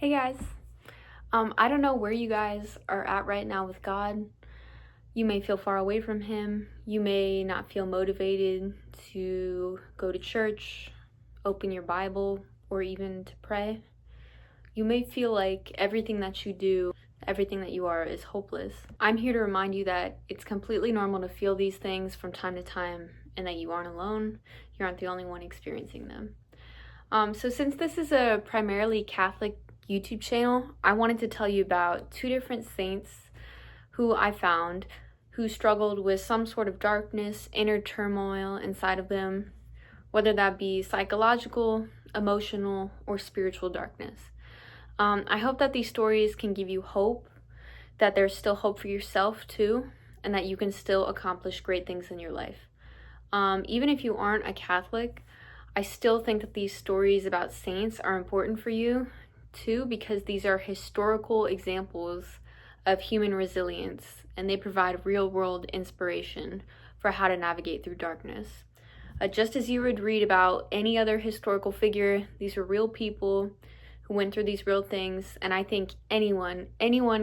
Hey guys. I don't know where you guys are at right now with God. You may feel far away from Him. You may not feel motivated to go to church, open your Bible, or even to pray. You may feel like everything that you do, everything that you are, is hopeless. I'm here to remind you that it's completely normal to feel these things from time to time and that you aren't alone. You aren't the only one experiencing them. So since this is a primarily Catholic YouTube channel, I wanted to tell you about two different saints who I found who struggled with some sort of darkness, inner turmoil inside of them, whether that be psychological, emotional, or spiritual darkness. I hope that these stories can give you hope, that there's still hope for yourself too, and that you can still accomplish great things in your life. Even if you aren't a Catholic, I still think that these stories about saints are important for you too, because these are historical examples of human resilience and they provide real world inspiration for how to navigate through darkness. Just as you would read about any other historical figure, these are real people who went through these real things, and I think anyone,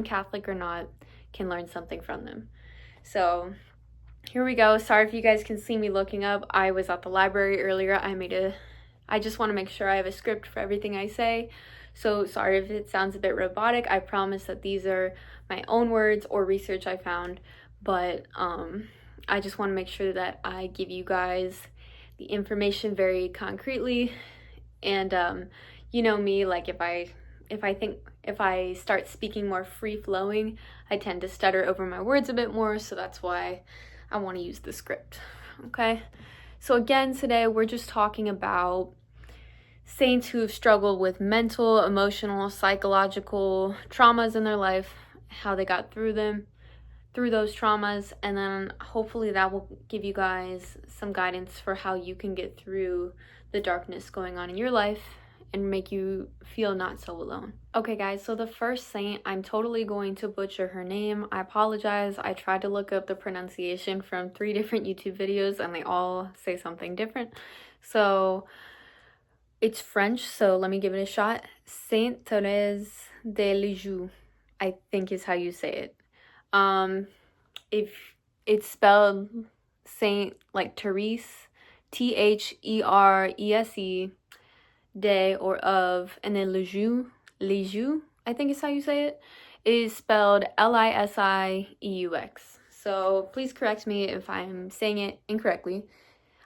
Catholic or not, can learn something from them. So here we go. Sorry if you guys can see me looking up. I was at the library earlier. I just want to make sure I have a script for everything I say. So sorry if it sounds a bit robotic. I promise that these are my own words or research I found. But I just want to make sure that I give you guys the information very concretely. And you know me, like if I start speaking more free-flowing, I tend to stutter over my words a bit more, so that's why I want to use the script. Okay, so again, today we're just talking about saints who have struggled with mental, emotional, psychological traumas in their life, how they got through those traumas, and then hopefully that will give you guys some guidance for how you can get through the darkness going on in your life and make you feel not so alone. Okay guys, so the first saint, I'm totally going to butcher her name. I apologize. I tried to look up the pronunciation from 3 different YouTube videos and they all say something different. So it's French, so let me give it a shot. Saint Thérèse de Lisieux, I think is how you say it. If it's spelled Saint like Therese, Therese, de or of, and then Lisieux, I think is how you say it, is spelled Lisieux. So please correct me if I'm saying it incorrectly.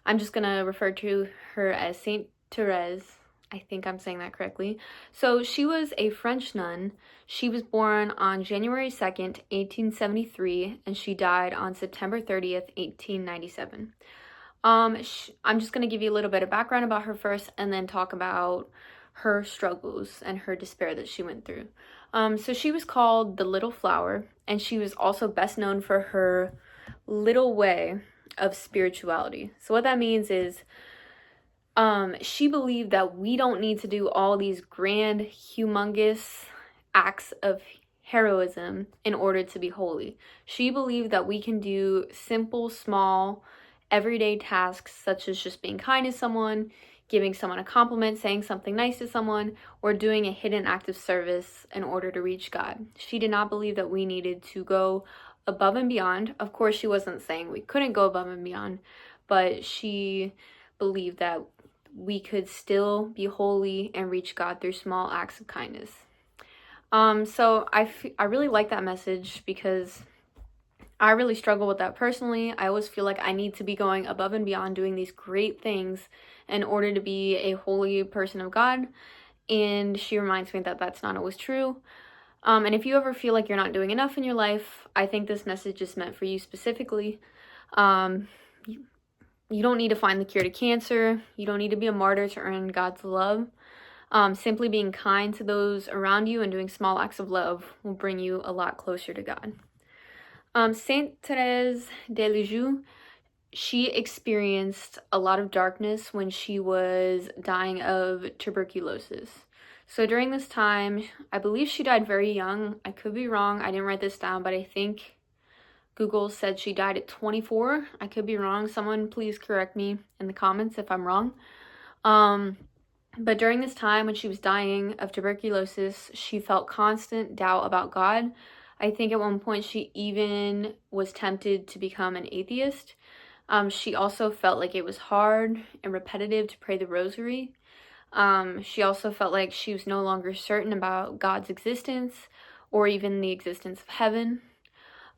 I'm just gonna refer to her as Saint Thérèse. I think I'm saying that correctly. So she was a French nun. She was born on January 2nd, 1873, and she died on September 30th, 1897. I'm just going to give you a little bit of background about her first and then talk about her struggles and her despair that she went through. So she was called the Little Flower, and she was also best known for her little way of spirituality. So what that means is she believed that we don't need to do all these grand, humongous acts of heroism in order to be holy. She believed that we can do simple, small, everyday tasks such as just being kind to someone, giving someone a compliment, saying something nice to someone, or doing a hidden act of service in order to reach God. She did not believe that we needed to go above and beyond. Of course, she wasn't saying we couldn't go above and beyond, but she believed that we could still be holy and reach God through small acts of kindness. So I really like that message because I really struggle with that personally. I always feel like I need to be going above and beyond, doing these great things in order to be a holy person of God. And she reminds me that that's not always true. And if you ever feel like you're not doing enough in your life, I think this message is meant for you specifically. You don't need to find the cure to cancer. You don't need to be a martyr to earn God's love. Simply being kind to those around you and doing small acts of love will bring you a lot closer to God. Saint Thérèse de Lisieux, she experienced a lot of darkness when she was dying of tuberculosis. So during this time, I believe she died very young. I could be wrong. I didn't write this down, but I think Google said she died at 24. I could be wrong. Someone please correct me in the comments if I'm wrong. But during this time when she was dying of tuberculosis, she felt constant doubt about God. I think at one point she even was tempted to become an atheist. She also felt like it was hard and repetitive to pray the rosary. She also felt like she was no longer certain about God's existence or even the existence of heaven.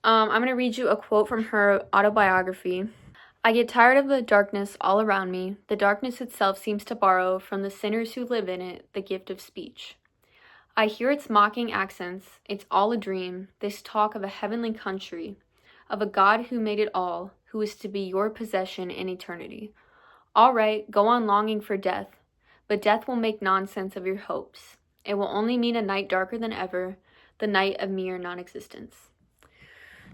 I'm going to read you a quote from her autobiography. I get tired of the darkness all around me. The darkness itself seems to borrow from the sinners who live in it the gift of speech. I hear its mocking accents. It's all a dream, this talk of a heavenly country, of a God who made it all, who is to be your possession in eternity. All right, go on longing for death, but death will make nonsense of your hopes. It will only mean a night darker than ever, the night of mere non-existence.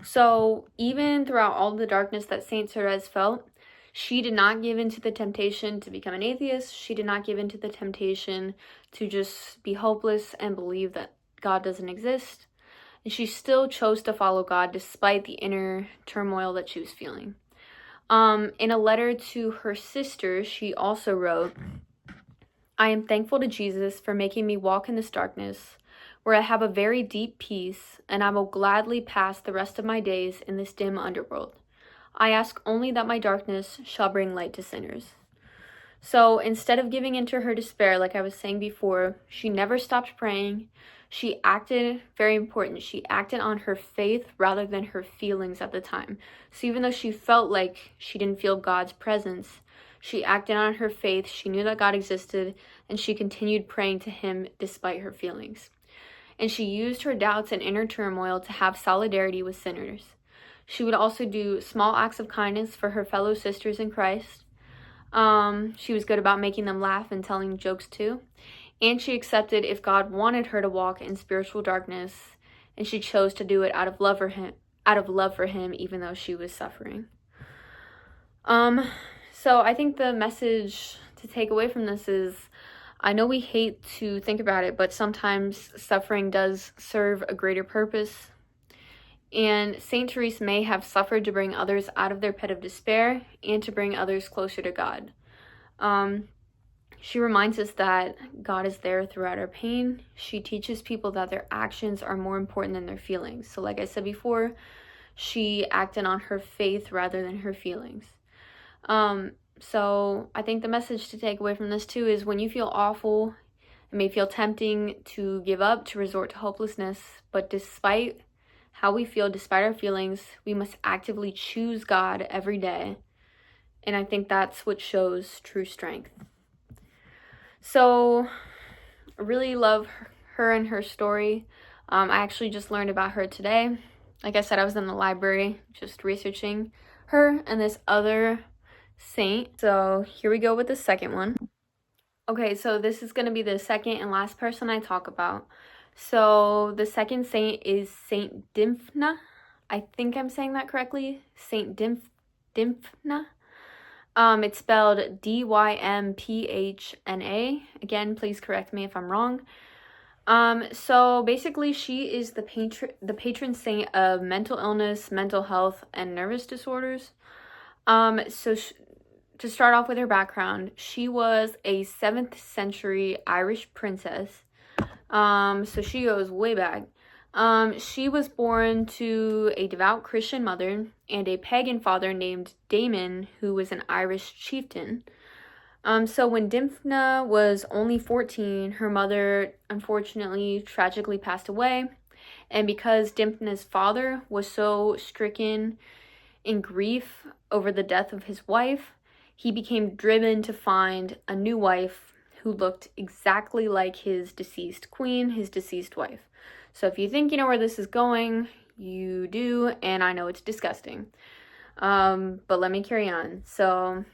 So even throughout all the darkness that Saint Thérèse felt, she did not give in to the temptation to become an atheist. She did not give in to the temptation to just be hopeless and believe that God doesn't exist. And she still chose to follow God despite the inner turmoil that she was feeling. In a letter to her sister, she also wrote, I am thankful to Jesus for making me walk in this darkness, where I have a very deep peace, and I will gladly pass the rest of my days in this dim underworld. I ask only that my darkness shall bring light to sinners. So instead of giving into her despair, like I was saying before, she never stopped praying. She acted, very important, she acted on her faith rather than her feelings at the time. So even though she felt like she didn't feel God's presence, she acted on her faith. She knew that God existed, and she continued praying to him despite her feelings. And she used her doubts and inner turmoil to have solidarity with sinners. She would also do small acts of kindness for her fellow sisters in Christ. She was good about making them laugh and telling jokes too. And she accepted if God wanted her to walk in spiritual darkness, and she chose to do it out of love for him, even though she was suffering. So I think the message to take away from this is, I know we hate to think about it, but sometimes suffering does serve a greater purpose. And Saint Therese may have suffered to bring others out of their pit of despair and to bring others closer to God. She reminds us that God is there throughout our pain. She teaches people that their actions are more important than their feelings. So like I said before, she acted on her faith rather than her feelings. So I think the message to take away from this too is, when you feel awful, it may feel tempting to give up, to resort to hopelessness, but despite how we feel, despite our feelings, we must actively choose God every day. And I think that's what shows true strength. So I really love her and her story. I actually just learned about her today. Like I said, I was in the library just researching her and this other saint. So here we go with the second one. Okay, so this is going to be the second and last person I talk about. So the second saint is Saint Dymphna. I think I'm saying that correctly. Saint Dymphna. It's spelled Dymphna. Again, please correct me if I'm wrong. So basically she is the patron saint of mental illness, mental health, and nervous disorders. To start off with her background, she was a 7th century Irish princess. So she goes way back. She was born to a devout Christian mother and a pagan father named Damon, who was an Irish chieftain. So when Dymphna was only 14, her mother unfortunately tragically passed away. And because Dymphna's father was so stricken in grief over the death of his wife, he became driven to find a new wife who looked exactly like his deceased queen, his deceased wife. So if you think you know where this is going, you do, and I know it's disgusting. But let me carry on. So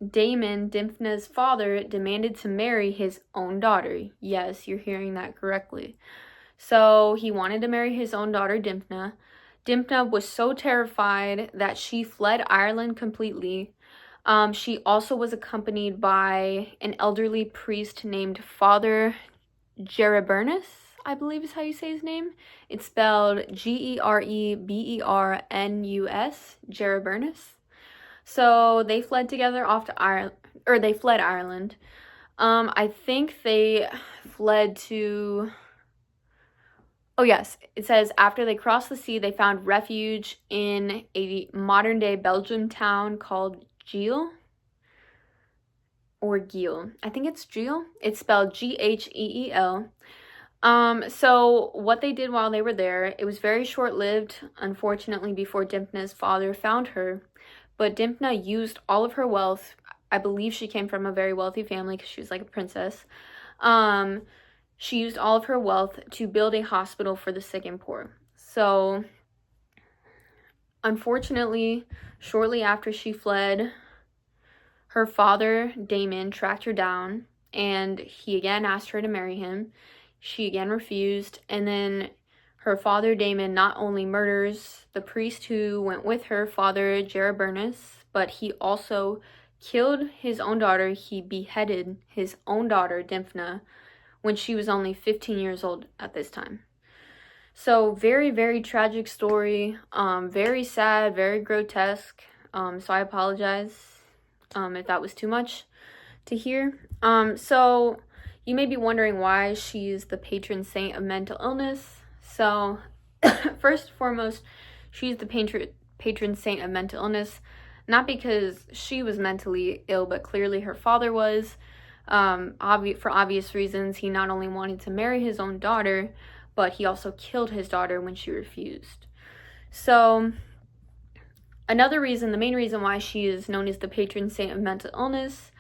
Damon, Dymphna's father, demanded to marry his own daughter. Yes, you're hearing that correctly. So he wanted to marry his own daughter, Dymphna. Dymphna was so terrified that she fled Ireland completely. She also was accompanied by an elderly priest named Father Gerebernus, I believe is how you say his name. It's spelled Gerebernus, Gerebernus. So they fled together off to Ireland, or they fled Ireland. I think they fled to... Oh yes, it says after they crossed the sea, they found refuge in a modern-day Belgian town called Giel. Or Giel. I think it's Giel. It's spelled Gheel. So what they did while they were there, it was very short-lived, unfortunately, before Dymphna's father found her. But Dymphna used all of her wealth. I believe she came from a very wealthy family because she was like a princess. She used all of her wealth to build a hospital for the sick and poor. So, unfortunately, shortly after she fled, her father, Damon, tracked her down, and he again asked her to marry him. She again refused, and then her father, Damon, not only murders the priest who went with her, Father Jerebernus, but he also killed his own daughter. He beheaded his own daughter, Dymphna, when she was only 15 years old at this time. So very, very tragic story, very sad, very grotesque. So I apologize if that was too much to hear. So you may be wondering why she's the patron saint of mental illness. So first and foremost, she's the patron saint of mental illness, not because she was mentally ill, but clearly her father was. For obvious reasons, he not only wanted to marry his own daughter, but he also killed his daughter when she refused. So another reason, the main reason why she is known as the patron saint of mental illness,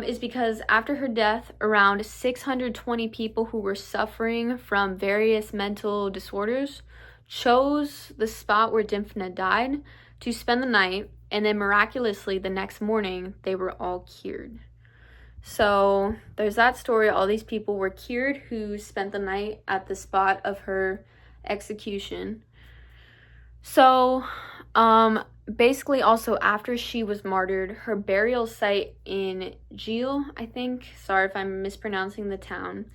is because after her death, around 620 people who were suffering from various mental disorders chose the spot where Dymphna died to spend the night, and then miraculously the next morning they were all cured. So there's that story. All these people were cured who spent the night at the spot of her execution. So basically also after she was martyred, her burial site in Giel, I think, sorry if I'm mispronouncing the town,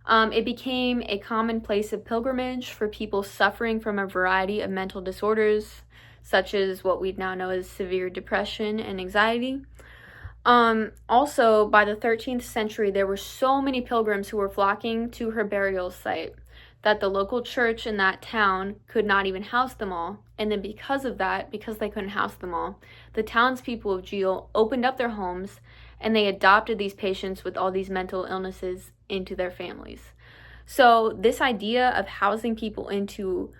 it became a common place of pilgrimage for people suffering from a variety of mental disorders, such as what we now know as severe depression and anxiety. Also, by the 13th century, there were so many pilgrims who were flocking to her burial site that the local church in that town could not even house them all. And then because of that, because they couldn't house them all, the townspeople of Giel opened up their homes and they adopted these patients with all these mental illnesses into their families. So this idea of housing people into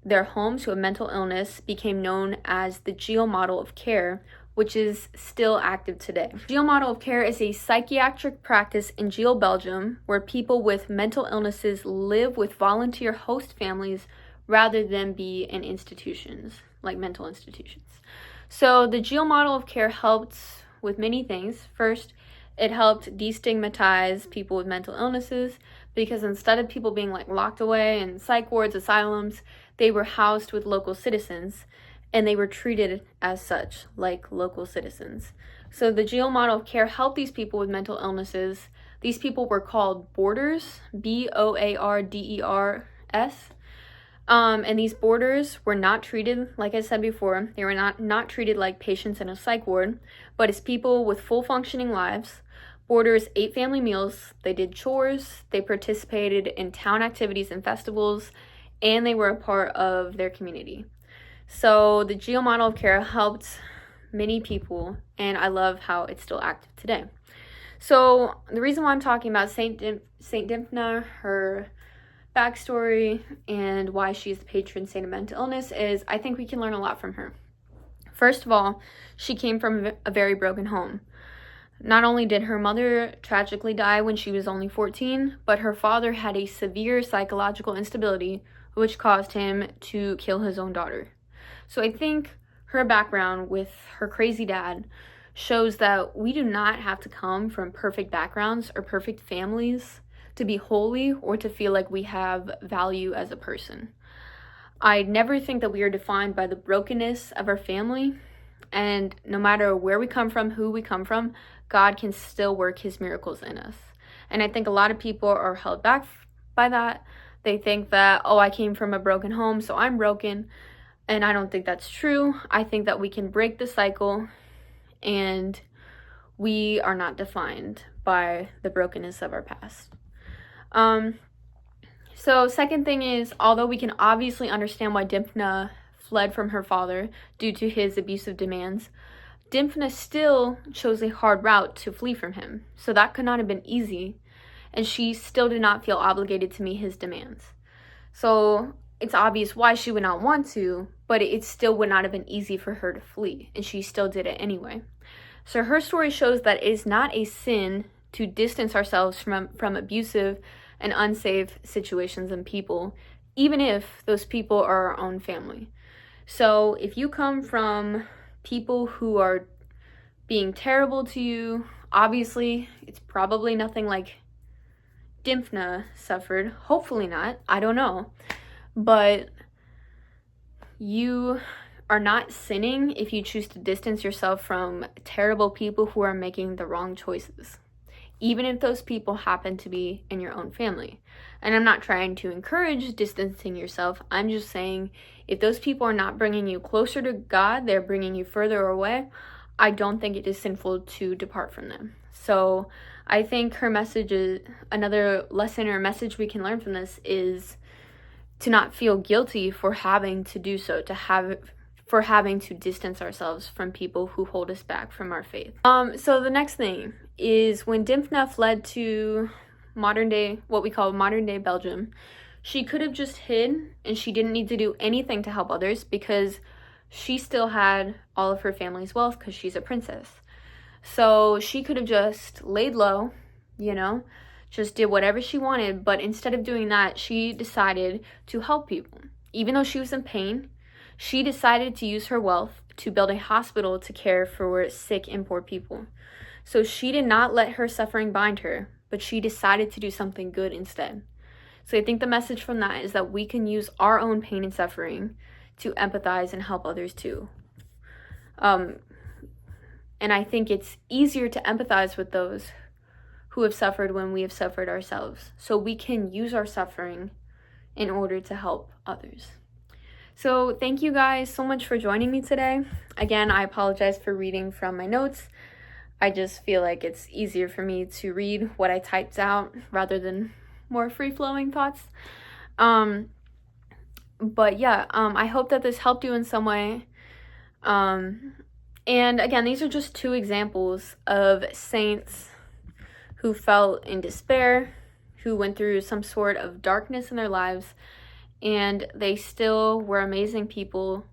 their homes who have mental illness became known as the Giel model of care, which is still active today. Giel model of care is a psychiatric practice in Giel, Belgium, where people with mental illnesses live with volunteer host families rather than be in institutions, like mental institutions. So the Giel model of care helped with many things. First, it helped destigmatize people with mental illnesses, because instead of people being like locked away in psych wards, asylums, they were housed with local citizens, and they were treated as such, like local citizens. So the Giel model of care helped these people with mental illnesses. These people were called boarders, Boarders. And these boarders were not treated, like I said before, they were not treated like patients in a psych ward, but as people with full functioning lives. Boarders ate family meals, they did chores, they participated in town activities and festivals, and they were a part of their community. So the Giel model of care helped many people, and I love how it's still active today. So the reason why I'm talking about Saint Dymphna, her backstory, and why she's the patron saint of mental illness is I think we can learn a lot from her. First of all, she came from a very broken home. Not only did her mother tragically die when she was only 14, but her father had a severe psychological instability, which caused him to kill his own daughter. So I think her background with her crazy dad shows that we do not have to come from perfect backgrounds or perfect families to be holy or to feel like we have value as a person. I never think that we are defined by the brokenness of our family, and no matter where we come from, who we come from, God can still work his miracles in us. And I think a lot of people are held back by that. They think that, oh, I came from a broken home, so I'm broken. And I don't think that's true. I think that we can break the cycle, and we are not defined by the brokenness of our past. So second thing is, although we can obviously understand why Dymphna fled from her father due to his abusive demands, Dymphna still chose a hard route to flee from him. So that could not have been easy, and she still did not feel obligated to meet his demands. So it's obvious why she would not want to, but it still would not have been easy for her to flee, and she still did it anyway. So her story shows that it is not a sin to distance ourselves from abusive and unsafe situations and people, even if those people are our own family. So if you come from people who are being terrible to you, obviously it's probably nothing like Dymphna suffered. Hopefully not. I don't know. But you are not sinning if you choose to distance yourself from terrible people who are making the wrong choices, even if those people happen to be in your own family. And I'm not trying to encourage distancing yourself. I'm just saying, if those people are not bringing you closer to God, they're bringing you further away, I don't think it is sinful to depart from them. So I think her message is, another lesson or message we can learn from this is to not feel guilty for having to do so, for having to distance ourselves from people who hold us back from our faith. So the next thing is, when Dymphna fled to what we call modern day Belgium, she could have just hid, and she didn't need to do anything to help others because she still had all of her family's wealth because she's a princess. So she could have just laid low, just did whatever she wanted. But instead of doing that, she decided to help people. Even though she was in pain, she decided to use her wealth to build a hospital to care for sick and poor people. So she did not let her suffering bind her, but she decided to do something good instead. So I think the message from that is that we can use our own pain and suffering to empathize and help others too. And I think it's easier to empathize with those who have suffered when we have suffered ourselves. So we can use our suffering in order to help others. So thank you guys so much for joining me today. Again, I apologize for reading from my notes. I just feel like it's easier for me to read what I typed out rather than more free-flowing thoughts. But yeah, I hope that this helped you in some way. And again, these are just two examples of saints who felt in despair, who went through some sort of darkness in their lives, and they still were amazing people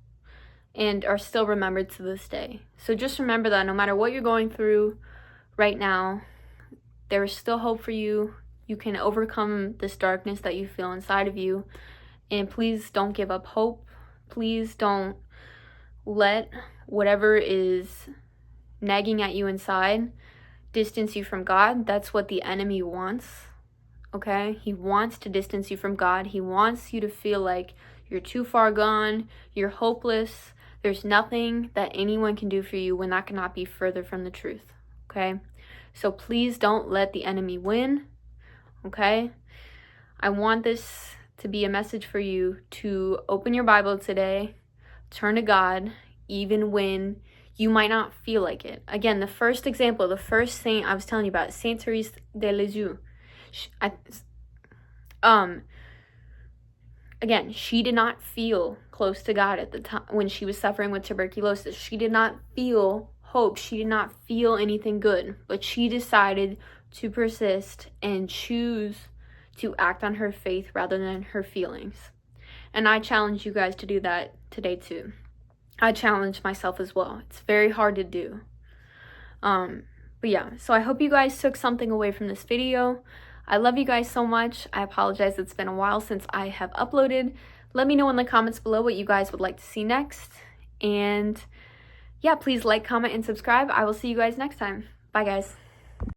and are still remembered to this day. So just remember that no matter what you're going through right now, there is still hope for you. You can overcome this darkness that you feel inside of you. And please don't give up hope. Please don't let whatever is nagging at you inside distance you from God. That's what the enemy wants. Okay? He wants to distance you from God. He wants you to feel like you're too far gone, you're hopeless, there's nothing that anyone can do for you, when that cannot be further from the truth. Okay? So please don't let the enemy win. Okay? I want this to be a message for you to open your Bible today, turn to God, even when you might not feel like it. Again, the first example, the first saint I was telling you about, Saint Thérèse de Lisieux. Again, she did not feel close to God at the time when she was suffering with tuberculosis. She did not feel hope. She did not feel anything good, but she decided to persist and choose to act on her faith rather than her feelings. And I challenge you guys to do that today too. I challenge myself as well. It's very hard to do. But yeah, so I hope you guys took something away from this video. I love you guys so much. I apologize, it's been a while since I have uploaded. Let me know in the comments below what you guys would like to see next. And yeah, please like, comment, and subscribe. I will see you guys next time. Bye guys.